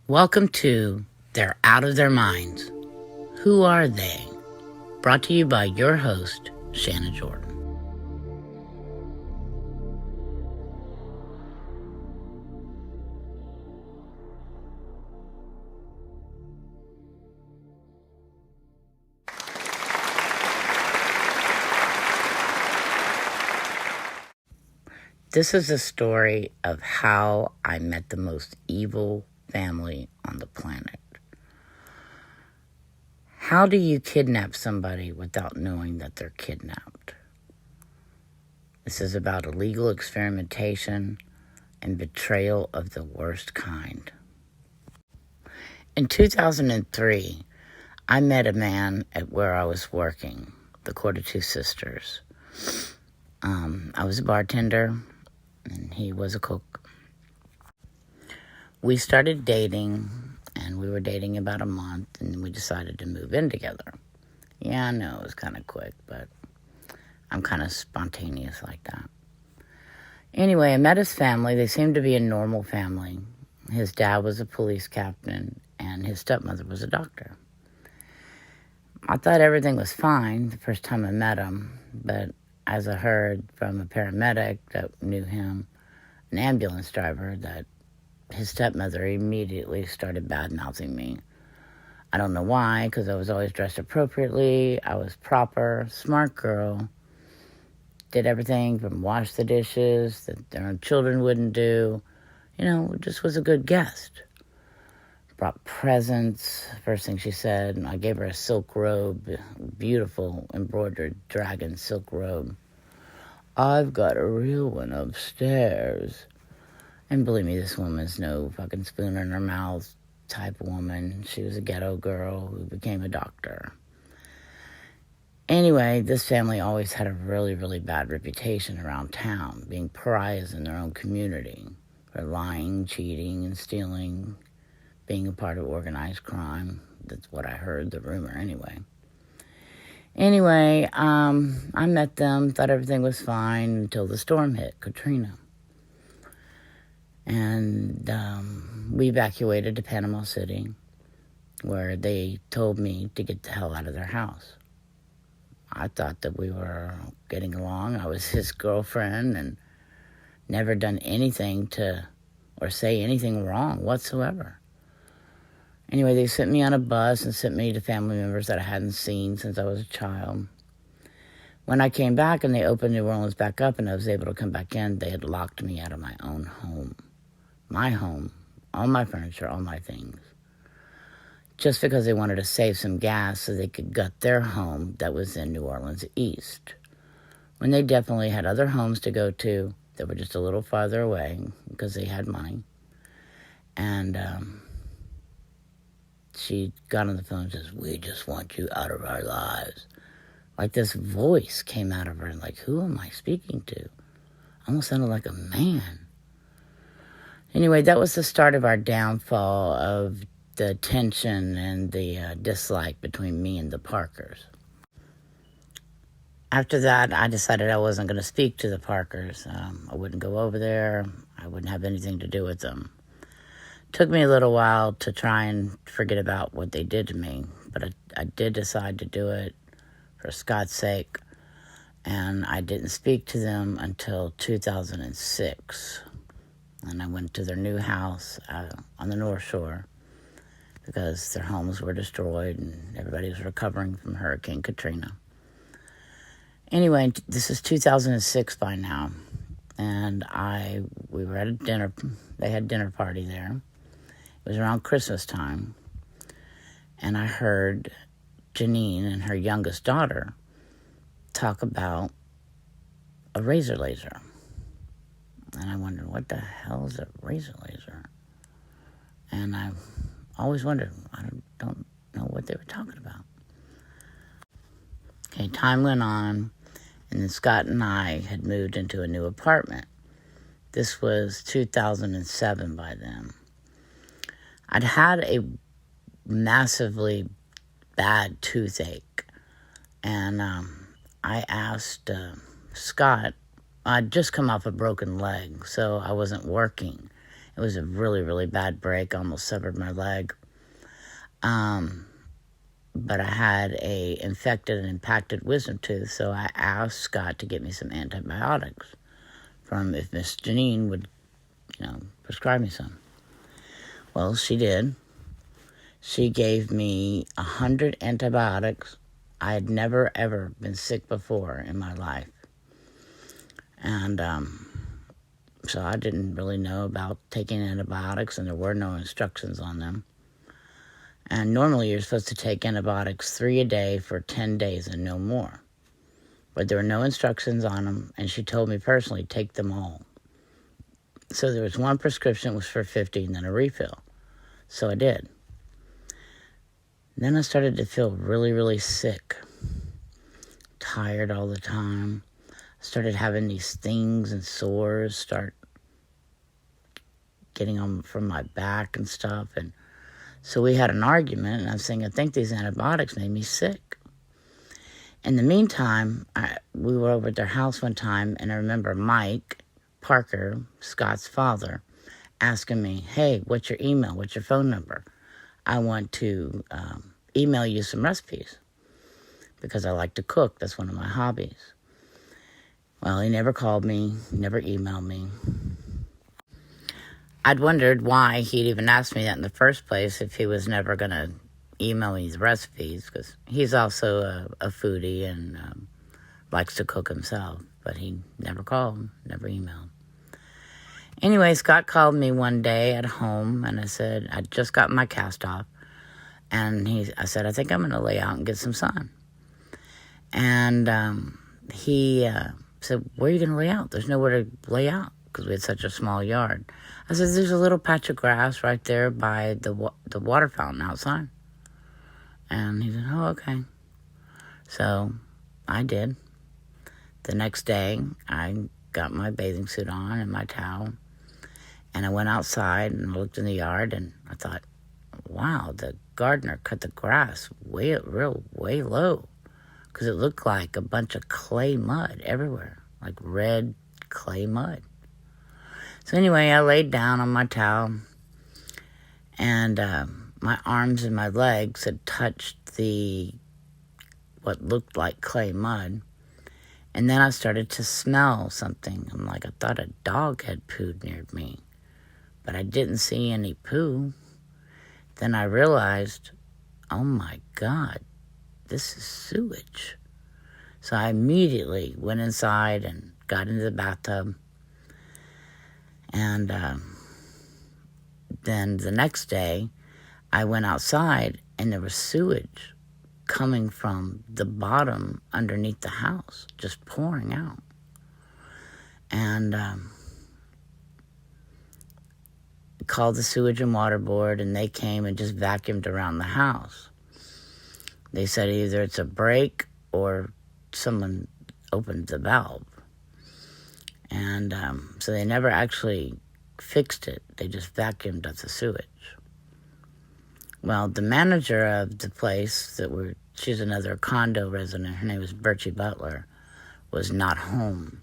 Welcome to They're Out of Their Minds. Who are they? Brought to you by your host, Shanna Jordan. This is a story of how I met the most evil family on the planet. How do you kidnap somebody without knowing that they're kidnapped? This is about illegal experimentation and betrayal of the worst kind. In 2003, I met a man at where I was working, the Court of Two Sisters. I was a bartender, and he was a cook. We started dating, and we were dating about a month, and we decided to move in together. Yeah, I know, it was kind of quick, but I'm kind of spontaneous like that. Anyway, I met his family. They seemed to be a normal family. His dad was a police captain, and his stepmother was a doctor. I thought everything was fine the first time I met him, but as I heard from a paramedic that knew him, an ambulance driver, that his stepmother immediately started bad-mouthing me. I don't know why, because I was always dressed appropriately. I was proper, smart girl. Did everything from wash the dishes that their own children wouldn't do. Just was a good guest. Brought presents. First thing she said, I gave her a silk robe, beautiful embroidered dragon silk robe. I've got a real one upstairs. And believe me, this woman's no fucking spoon in her mouth type woman. She was a ghetto girl who became a doctor. Anyway, this family always had a really, really bad reputation around town, being pariahs in their own community for lying, cheating, and stealing, being a part of organized crime. That's what I heard, the rumor anyway. Anyway, I met them, thought everything was fine until the storm hit, Katrina. And we evacuated to Panama City, where they told me to get the hell out of their house. I thought that we were getting along. I was his girlfriend and never done anything or say anything wrong whatsoever. Anyway, they sent me on a bus and sent me to family members that I hadn't seen since I was a child. When I came back and they opened New Orleans back up and I was able to come back in, they had locked me out of my own home. My home, all my furniture, all my things. Just because they wanted to save some gas so they could gut their home that was in New Orleans East. When they definitely had other homes to go to that were just a little farther away because they had money. And she got on the phone and says, "We just want you out of our lives." Like this voice came out of her, and like, who am I speaking to? Almost sounded like a man. Anyway, that was the start of our downfall of the tension and the dislike between me and the Parkers. After that, I decided I wasn't going to speak to the Parkers. I wouldn't go over there. I wouldn't have anything to do with them. Took me a little while to try and forget about what they did to me, but I did decide to do it for Scott's sake, and I didn't speak to them until 2006. And I went to their new house on the North Shore because their homes were destroyed and everybody was recovering from Hurricane Katrina. Anyway, this is 2006 by now, and we were at a dinner. They had a dinner party there. It was around Christmas time, and I heard Janine and her youngest daughter talk about a razor laser. And I wondered, what the hell is a razor laser? And I always wondered, I don't know what they were talking about. Okay, time went on, and then Scott and I had moved into a new apartment. This was 2007 by then. I'd had a massively bad toothache, and I asked Scott. I'd just come off a broken leg, so I wasn't working. It was a really, really bad break. Almost severed my leg. But I had a infected and impacted wisdom tooth, so I asked Scott to get me some antibiotics from if Miss Janine would, prescribe me some. Well, she did. She gave me 100 antibiotics. I had never, ever been sick before in my life. And so I didn't really know about taking antibiotics, and there were no instructions on them. And normally you're supposed to take antibiotics 3 a day for 10 days and no more. But there were no instructions on them, and she told me personally, take them all. So there was one prescription, was for 50, and then a refill. So I did. Then I started to feel really, really sick. Tired all the time. I started having these stings and sores start getting on from my back and stuff. And so we had an argument, and I was saying, I think these antibiotics made me sick. In the meantime, we were over at their house one time, and I remember Mike Parker, Scott's father, asking me, hey, what's your email? What's your phone number? I want to email you some recipes because I like to cook. That's one of my hobbies. Well, he never called me, never emailed me. I'd wondered why he'd even asked me that in the first place if he was never going to email me the recipes, because he's also a foodie and likes to cook himself, but he never called, never emailed. Anyway, Scott called me one day at home, and I said, I just got my cast off, and I said, I think I'm going to lay out and get some sun. And he said, where are you going to lay out? There's nowhere to lay out, because we had such a small yard. I said, there's a little patch of grass right there by the water fountain outside. And he said, oh, okay. So I did. The next day, I got my bathing suit on and my towel, and I went outside and looked in the yard, and I thought, wow, the gardener cut the grass way low, because it looked like a bunch of clay mud everywhere, like red clay mud. So anyway, I laid down on my towel, and my arms and my legs had touched what looked like clay mud. And then I started to smell something. I'm like, I thought a dog had pooed near me, but I didn't see any poo. Then I realized, oh my God, this is sewage. So I immediately went inside and got into the bathtub. And then the next day, I went outside, and there was sewage coming from the bottom underneath the house, just pouring out. And called the sewage and water board, and they came and just vacuumed around the house. They said either it's a break or someone opened the valve. And so they never actually fixed it. They just vacuumed up the sewage. Well, the manager of the place she's another condo resident, her name was Birchie Butler, was not home.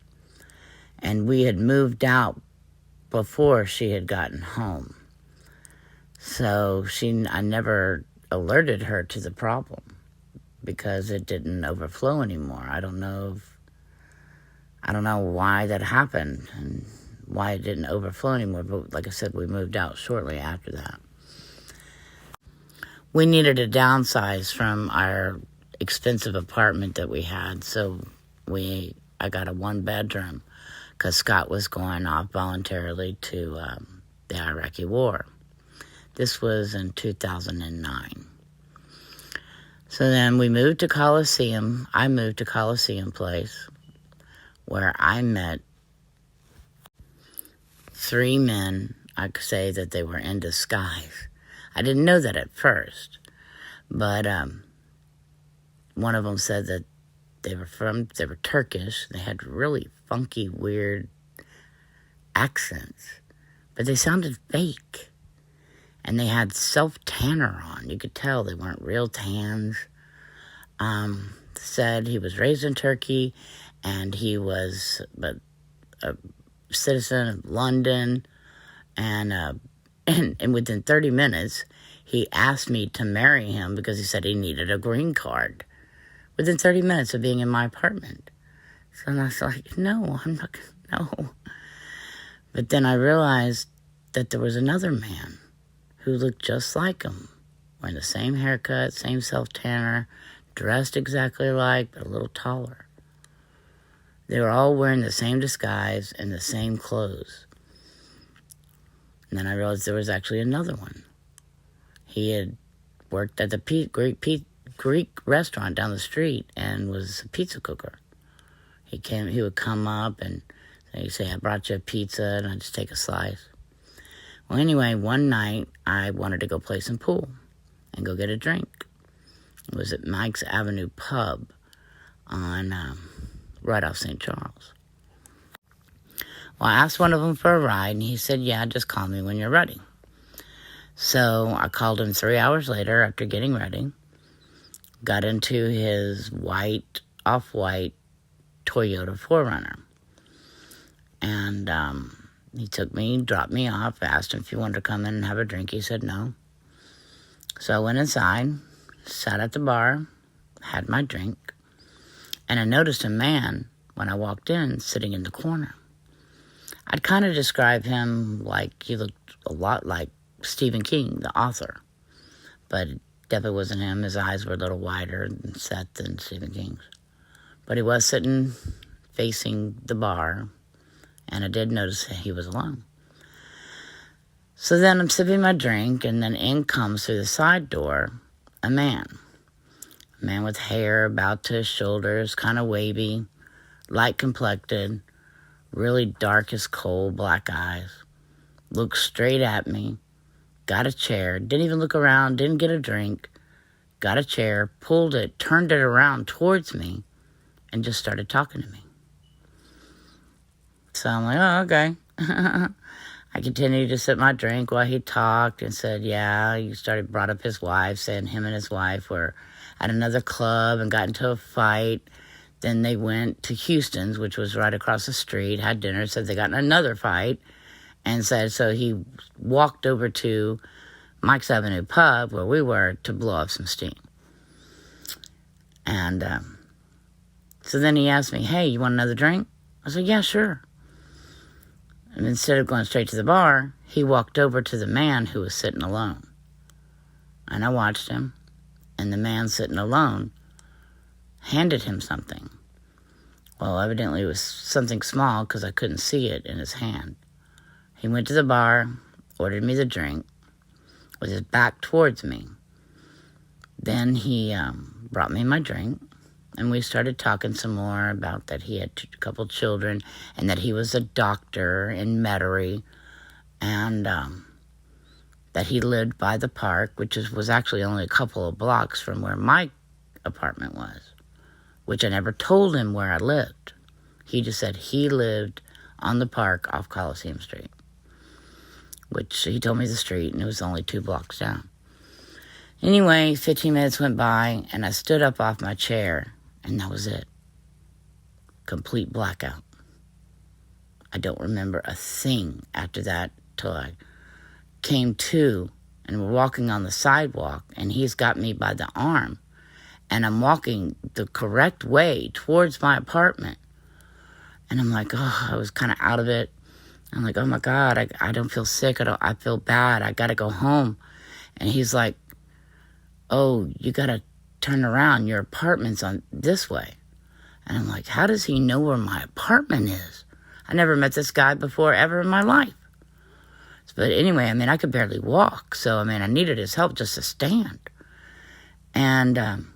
And we had moved out before she had gotten home. So I never alerted her to the problem because it didn't overflow anymore. I don't know why that happened and why it didn't overflow anymore. But like I said, we moved out shortly after that. We needed to downsize from our expensive apartment that we had, so I got a 1-bedroom because Scott was going off voluntarily to the Iraqi War. This was in 2009. So then we moved to Coliseum. I moved to Coliseum Place, where I met 3 men. I could say that they were in disguise. I didn't know that at first, but one of them said that they were Turkish. They had really funky, weird accents, but they sounded fake. And they had self-tanner on. You could tell they weren't real tans. Said he was raised in Turkey, and he was a citizen of London, And, and within 30 minutes, he asked me to marry him because he said he needed a green card. Within 30 minutes of being in my apartment. So I was like, no, I'm not going to, no. But then I realized that there was another man who looked just like him, wearing the same haircut, same self-tanner, dressed exactly alike, but a little taller. They were all wearing the same disguise and the same clothes. And then I realized there was actually another one. He had worked at the Greek restaurant down the street and was a pizza cooker. He would come up and he'd say, I brought you a pizza, and I'd just take a slice. Well, anyway, one night I wanted to go play some pool and go get a drink. It was at Mike's Avenue Pub on right off St. Charles. Well, I asked one of them for a ride, and he said, yeah, just call me when you're ready. So I called him 3 hours later after getting ready, got into his off-white Toyota 4Runner. And he took me, dropped me off, asked him if he wanted to come in and have a drink. He said no. So I went inside, sat at the bar, had my drink, and I noticed a man, when I walked in, sitting in the corner. I'd kind of describe him like he looked a lot like Stephen King, the author. But it definitely wasn't him. His eyes were a little wider and set than Stephen King's. But he was sitting facing the bar, and I did notice that he was alone. So then I'm sipping my drink, and then in comes through the side door a man. A man with hair about to his shoulders, kind of wavy, light complected, really dark as coal, black eyes. Looked straight at me, got a chair, didn't even look around, didn't get a drink, got a chair, pulled it, turned it around towards me, and just started talking to me. So I'm like, oh, okay. I continued to sip my drink while he talked and said, yeah, he brought up his wife, saying him and his wife were at another club and got into a fight. Then they went to Houston's, which was right across the street, had dinner, said they got in another fight, and said, so he walked over to Mike's Avenue Pub, where we were, to blow off some steam. And so then he asked me, hey, you want another drink? I said, yeah, sure. And instead of going straight to the bar, he walked over to the man who was sitting alone. And I watched him, and the man sitting alone handed him something. Well, evidently it was something small because I couldn't see it in his hand. He went to the bar, ordered me the drink, with his back towards me. Then he brought me my drink, and we started talking some more about that he had a couple children and that he was a doctor in Metairie, and that he lived by the park, which was actually only a couple of blocks from where my apartment was, which I never told him where I lived. He just said he lived on the park off Coliseum Street, which he told me the street, and it was only 2 blocks down. Anyway, 15 minutes went by, and I stood up off my chair, and that was it. Complete blackout. I don't remember a thing after that till I came to, and we're walking on the sidewalk, and he's got me by the arm, and I'm walking the correct way towards my apartment. And I'm like, oh, I was kind of out of it. I'm like, oh my God, I don't feel sick. I feel bad. I got to go home. And he's like, oh, you got to turn around. Your apartment's on this way. And I'm like, how does he know where my apartment is? I never met this guy before ever in my life. But anyway, I could barely walk. So, I needed his help just to stand. And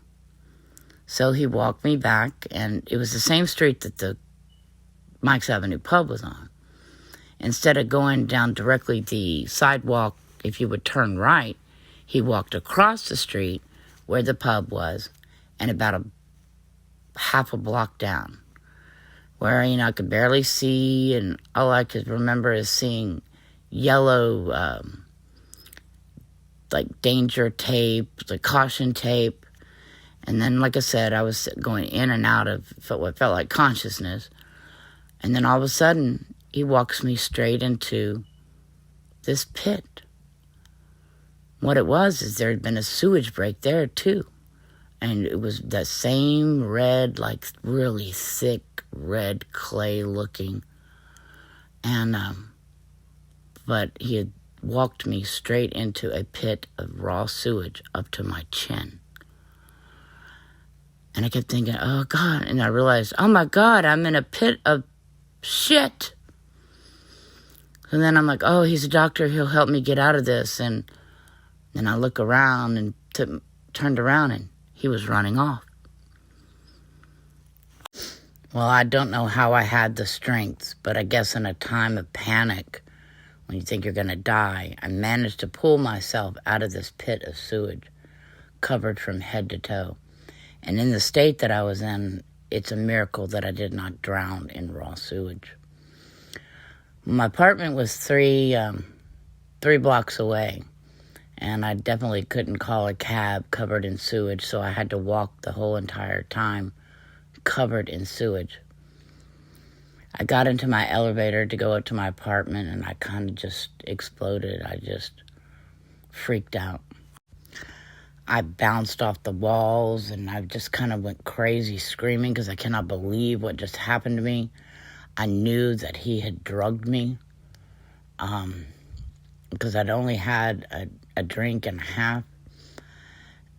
so he walked me back, and it was the same street that the Mike's Avenue Pub was on. Instead of going down directly the sidewalk, if you would turn right, he walked across the street where the pub was, and about a half a block down, where, I could barely see, and all I could remember is seeing yellow, danger tape, caution tape. And then, like I said, I was going in and out of what felt like consciousness. And then all of a sudden, he walks me straight into this pit. What it was is there had been a sewage break there too. And it was the same red, like really thick, red clay looking. And, but he had walked me straight into a pit of raw sewage up to my chin. And I kept thinking, oh God. And I realized, oh my God, I'm in a pit of shit. And then I'm like, oh, he's a doctor. He'll help me get out of this. And then I look around and turned around and he was running off. Well, I don't know how I had the strength, but I guess in a time of panic, when you think you're going to die, I managed to pull myself out of this pit of sewage, covered from head to toe. And in the state that I was in, it's a miracle that I did not drown in raw sewage. My apartment was three blocks away, and I definitely couldn't call a cab covered in sewage, so I had to walk the whole entire time covered in sewage. I got into my elevator to go up to my apartment, and I kind of just exploded. I just freaked out. I bounced off the walls, and I just kind of went crazy screaming because I cannot believe what just happened to me. I knew that he had drugged me because I'd only had a drink and a half.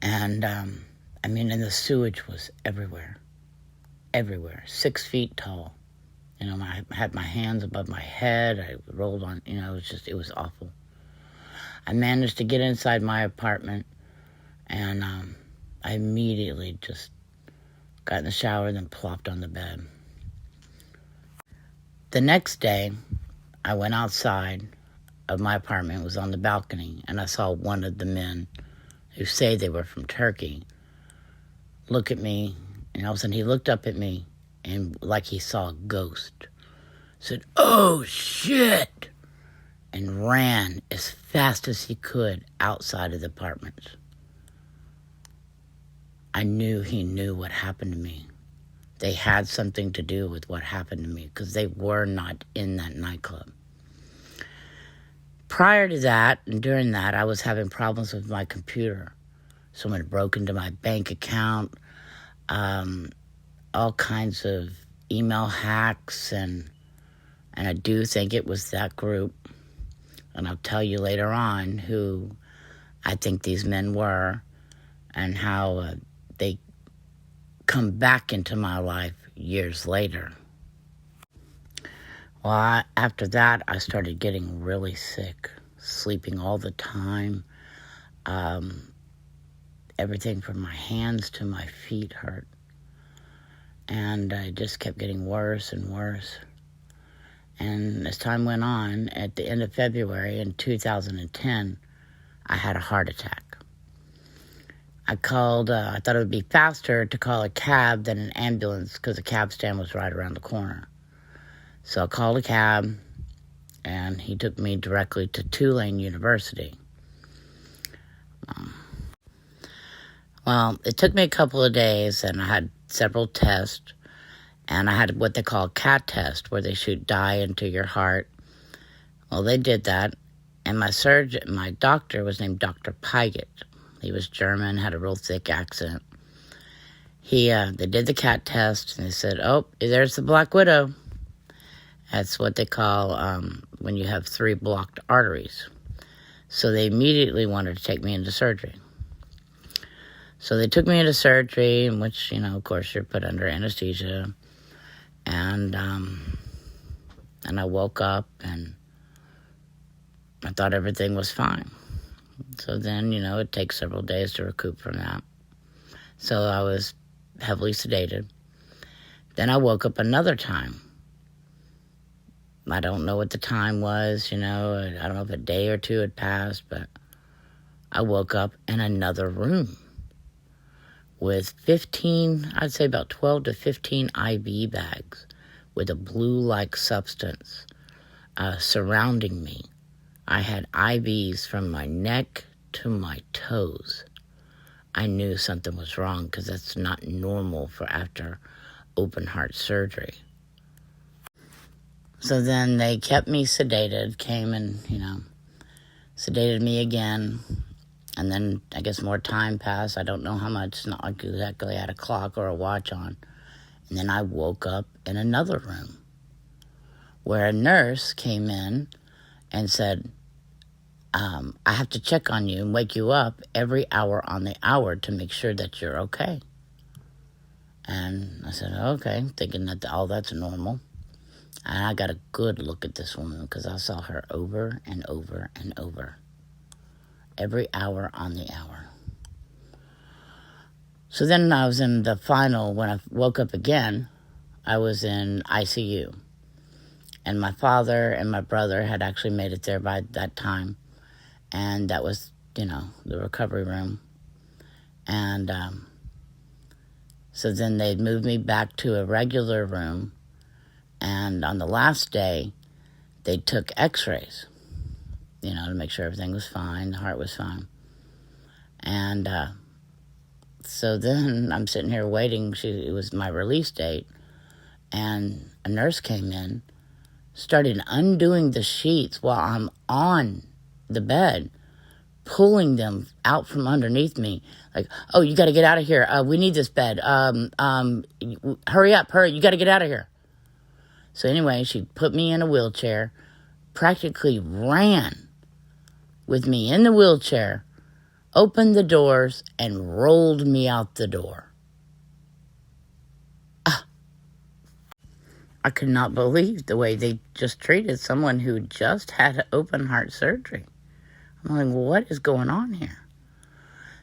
And, and the sewage was everywhere, 6 feet tall. I had my hands above my head. I rolled on, it was awful. I managed to get inside my apartment, and I immediately just got in the shower and then plopped on the bed. The next day, I went outside of my apartment, was on the balcony, and I saw one of the men who say they were from Turkey look at me, and all of a sudden he looked up at me, and like he saw a ghost, said, "Oh, shit," and ran as fast as he could outside of the apartment. I knew he knew what happened to me. They had something to do with what happened to me because they were not in that nightclub. Prior to that and during that, I was having problems with my computer. Someone broke into my bank account, all kinds of email hacks, and I do think it was that group. And I'll tell you later on who I think these men were and how they come back into my life years later. Well, after that, I started getting really sick, sleeping all the time. Everything from my hands to my feet hurt. And I just kept getting worse and worse. And as time went on, at the end of February in 2010, I had a heart attack. I called, I thought it would be faster to call a cab than an ambulance because the cab stand was right around the corner. So I called a cab, and he took me directly to Tulane University. Well, it took me a couple of days, and I had several tests, and I had what they call a CAT test, where they shoot dye into your heart. Well, they did that, and my doctor was named Dr. Pygott. He was German, had a real thick accent. They did the CAT test, and they said, "Oh, there's the Black Widow." That's what they call when you have 3 blocked arteries. So they immediately wanted to take me into surgery. So they took me into surgery, in which, of course, you're put under anesthesia. And I woke up, and I thought everything was fine. So then, it takes several days to recoup from that. So I was heavily sedated. Then I woke up another time. I don't know what the time was, I don't know if a day or two had passed, but I woke up in another room with 15, I'd say about 12 to 15 IV bags with a blue-like substance surrounding me. I had IVs from my neck to my toes. I knew something was wrong because that's not normal for after open heart surgery. So then they kept me sedated, came and, sedated me again. And then I guess more time passed. I don't know how much. It's not like exactly I had a clock or a watch on. And then I woke up in another room where a nurse came in and said, I have to check on you and wake you up every hour on the hour to make sure that you're okay. And I said, okay, thinking that all that's normal. And I got a good look at this woman because I saw her over and over and over. Every hour on the hour. So then I was in the final, when I woke up again, I was in ICU. And my father and my brother had actually made it there by that time. And that was, the recovery room. And so then they'd moved me back to a regular room. And on the last day, they took x-rays, to make sure everything was fine, the heart was fine. And so then I'm sitting here waiting. It was my release date. And a nurse came in, started undoing the sheets while I'm on the bed, pulling them out from underneath me. Like, oh, you got to get out of here. We need this bed. Hurry up, you got to get out of here. So anyway, she put me in a wheelchair, practically ran with me in the wheelchair, opened the doors, and rolled me out the door. I could not believe the way they just treated someone who just had open heart surgery. I'm like, what is going on here?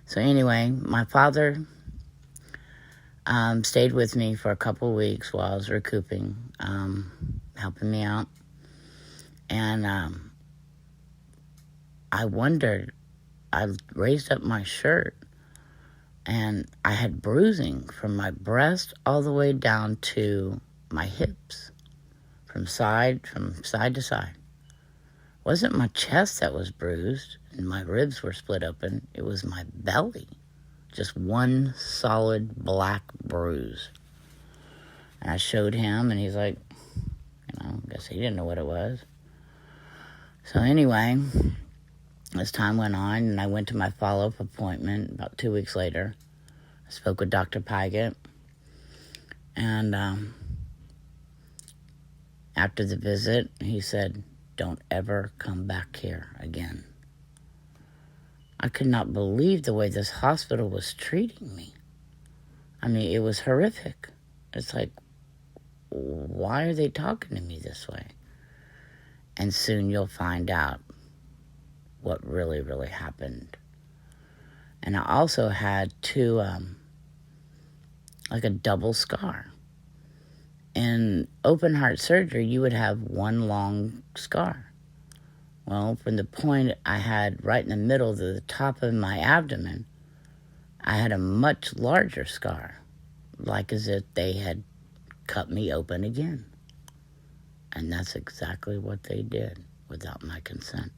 So anyway, my father stayed with me for a couple of weeks while I was recouping, helping me out. And I wondered, I raised up my shirt, and I had bruising from my breast all the way down to my hips, from side to side. It wasn't my chest that was bruised and my ribs were split open. It was my belly. Just one solid black bruise. And I showed him, and he's like, I guess he didn't know what it was. So anyway, as time went on, and I went to my follow-up appointment about 2 weeks later. I spoke with Dr. Pygott, and after the visit, he said, don't ever come back here again. I could not believe the way this hospital was treating me. I mean, it was horrific. It's like, why are they talking to me this way? And soon you'll find out what really, really happened. And I also had two, like a double scar. In open heart surgery, you would have one long scar. Well, from the point I had right in the middle to the top of my abdomen, I had a much larger scar, like as if they had cut me open again. And that's exactly what they did without my consent.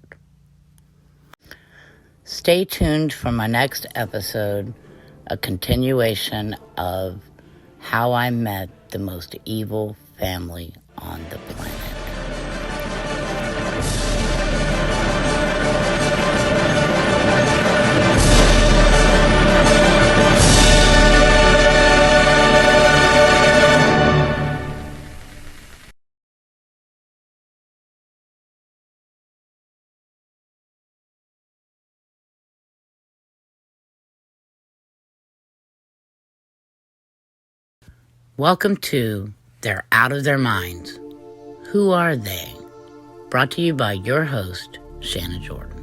Stay tuned for my next episode, a continuation of how I met the most evil family on the planet. Welcome to They're Out of Their Minds. Who are they? Brought to you by your host, Shanna Jordan.